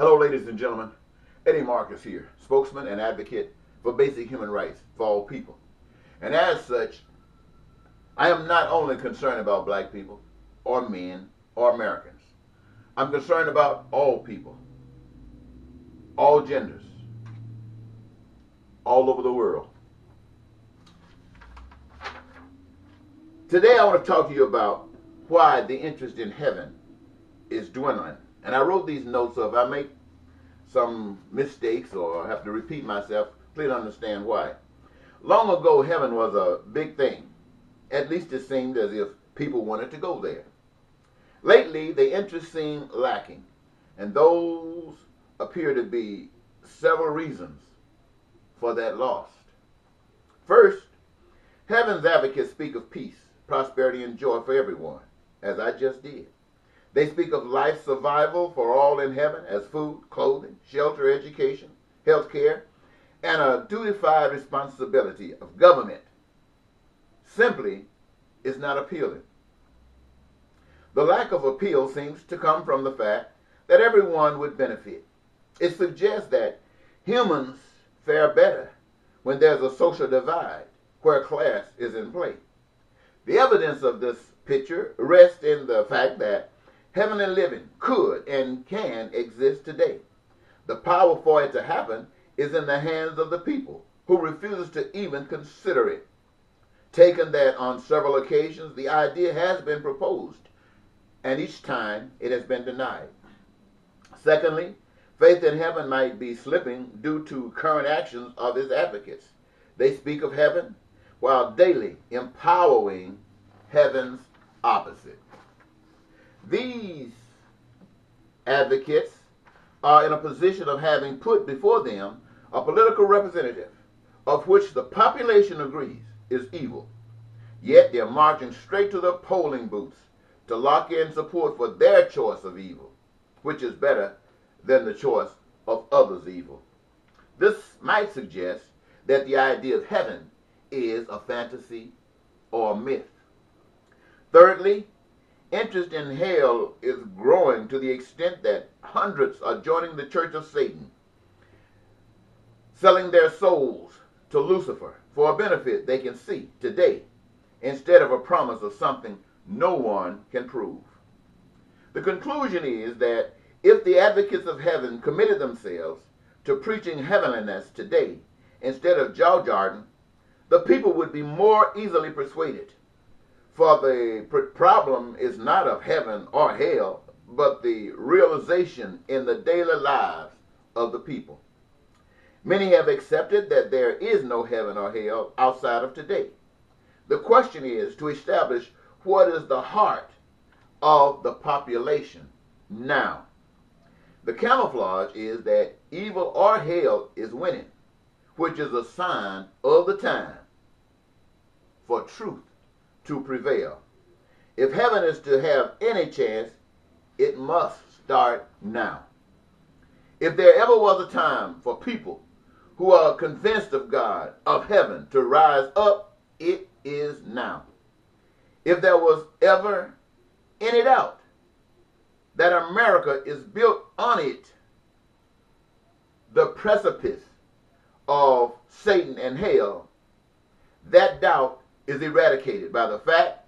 Hello, ladies and gentlemen. Eddie Marcus here, spokesman and advocate for basic human rights for all people. And as such, I am not only concerned about black people or men or Americans. I'm concerned about all people, all genders, all over the world. Today I want to talk to you about why the interest in heaven is dwindling. And I wrote these notes, so if I make some mistakes or have to repeat myself, please understand why. Long ago, heaven was a big thing. At least it seemed as if people wanted to go there. Lately, the interest seemed lacking, and those appear to be several reasons for that loss. First, heaven's advocates speak of peace, prosperity, and joy for everyone, as I just did. They speak of life survival for all in heaven as food, clothing, shelter, education, health care, and a duty-fied responsibility of government. Simply is not appealing. The lack of appeal seems to come from the fact that everyone would benefit. It suggests that humans fare better when there's a social divide where class is in play. The evidence of this picture rests in the fact that heavenly living could and can exist today. The power for it to happen is in the hands of the people who refuse to even consider it. Taken that on several occasions the idea has been proposed, and each time it has been denied. Secondly, faith in heaven might be slipping due to current actions of its advocates. They speak of heaven while daily empowering heaven's opposite. These advocates are in a position of having put before them a political representative of which the population agrees is evil. Yet they're marching straight to the polling booths to lock in support for their choice of evil, which is better than the choice of others' evil. This might suggest that the idea of heaven is a fantasy or a myth. Thirdly, interest in hell is growing to the extent that hundreds are joining the Church of Satan, selling their souls to Lucifer for a benefit they can see today instead of a promise of something no one can prove. The conclusion is that if the advocates of heaven committed themselves to preaching heavenliness today instead of jaw-jarding, the people would be more easily persuaded. For the problem is not of heaven or hell, but the realization in the daily lives of the people. Many have accepted that there is no heaven or hell outside of today. The question is to establish what is the heart of the population now. The camouflage is that evil or hell is winning, which is a sign of the time for truth to prevail. If heaven is to have any chance, it must start now. If there ever was a time for people who are convinced of God, of heaven, to rise up, it is now. If there was ever any doubt that America is built on it, the precipice of Satan and hell, that doubt is eradicated by the fact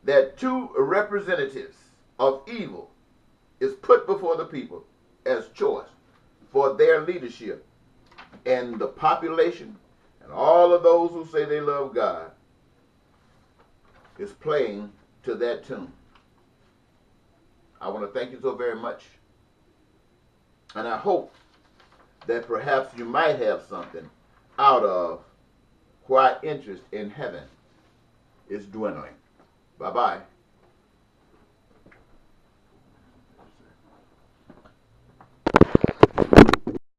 that two representatives of evil is put before the people as choice for their leadership, and the population and all of those who say they love God is playing to that tune. I want to thank you so very much, and I hope that perhaps you might have something out of why interest in heaven is dwindling. Bye-bye.